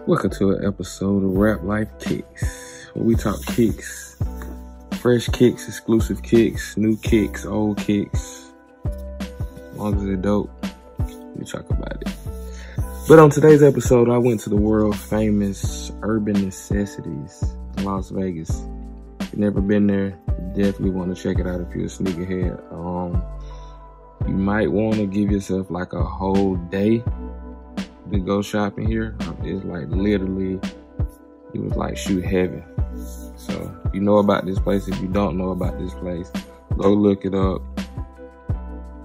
Welcome to an episode of Rap Life Kicks, where we talk kicks, fresh kicks, exclusive kicks, new kicks, old kicks. As long as they're dope, we talk about it. But on today's episode, I went to the world famous Urban Necessities in Las Vegas. If you've never been there, you definitely want to check it out if you're a sneakerhead. You might want to give yourself like a whole day to go shopping here. It's like literally, it was like shoot heaven. So if you know about this place, if you don't know about this place, go look it up.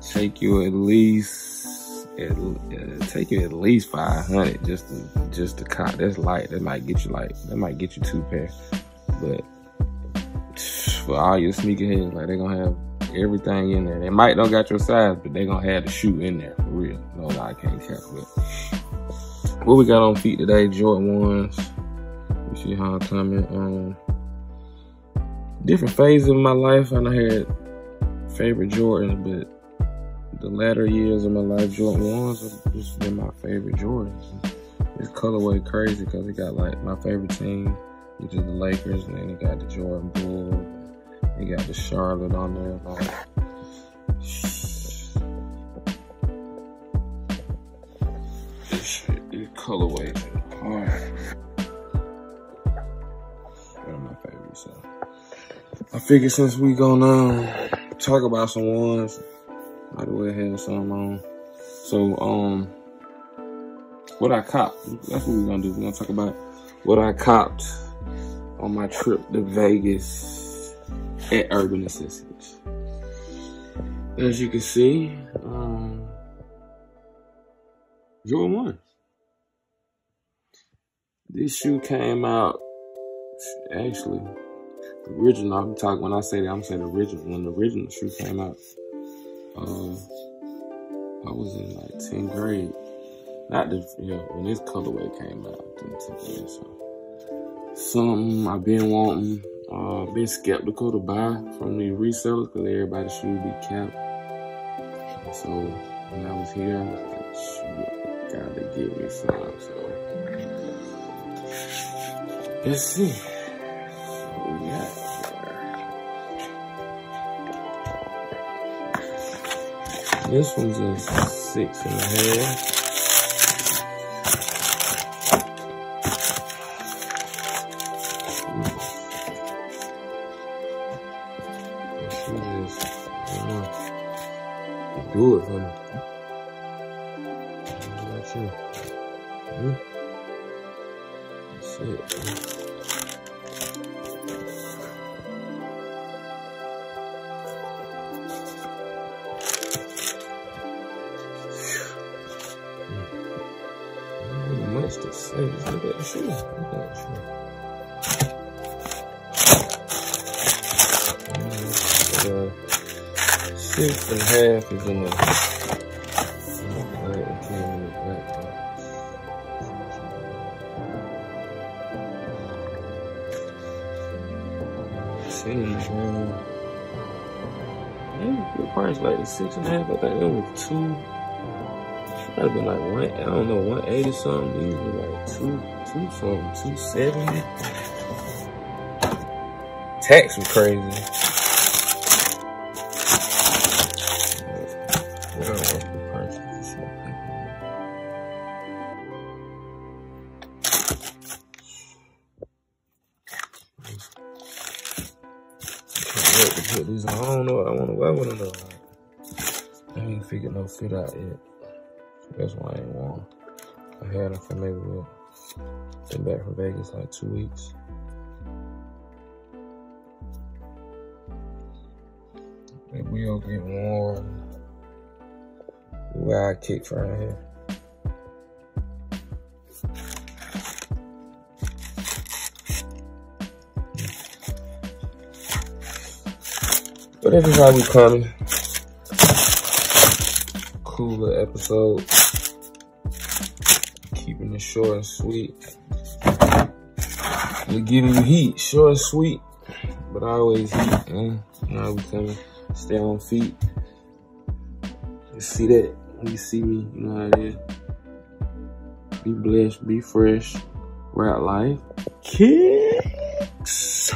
Take you at least 500 just to cop. That's light. That might get you 2 pairs. But for all your sneakerheads, like, they're gonna have everything in there. They might not got your size, but they gonna have the shoe in there for real. No, I can't calculate. What we got on feet today? Jordan 1s. You see how I'm coming. Different phases of my life. I had favorite Jordans, but the latter years of my life, Jordan 1s have just been my favorite Jordans. This colorway crazy because it got like my favorite team, which is the Lakers, and then it got the Jordan Bulls. It got the Charlotte on there. Like, these colorways are hard. They're my favorite, so I figured since we gonna talk about some ones, might as well have some on. So, what I copped. That's what we're gonna do. We're gonna talk about what I copped on my trip to Vegas at Urban Necessities. As you can see, Jordan 1. This shoe came out, actually, the original. When I say that, I'm saying the original. When the original shoe came out, I was in like 10th grade. When this colorway came out, I was in 10th grade. So, something I've been wanting. Been skeptical to buy from the resellers because everybody's shoe be capped. And so when I was here, I was like, shoot, gotta give me some. So let's see what we got here. This one's a 6.5. Do it for me. That's it. That's it. Not much to say. Just look at the shoe. Look at the shoe. 6.5 is in the black. It came in the black box. Good price, like the 6.5. I think it was 2. It might have been like 180 something. These were like 2 something, 270. Tax was crazy. Put these on. I don't know what I want to wear with them. I ain't figured no fit out yet. That's why I ain't worn. I had them for maybe been back from Vegas like 2 weeks. Maybe we'll get warm. Where I kick from here. But this is how we coming. Cooler episode. Keeping it short and sweet. We're giving you heat, short and sweet, but always heat. You know how we coming. Stay on feet. You see that? When you see me, you know how it is. Be blessed, be fresh. Rap Life Kicks.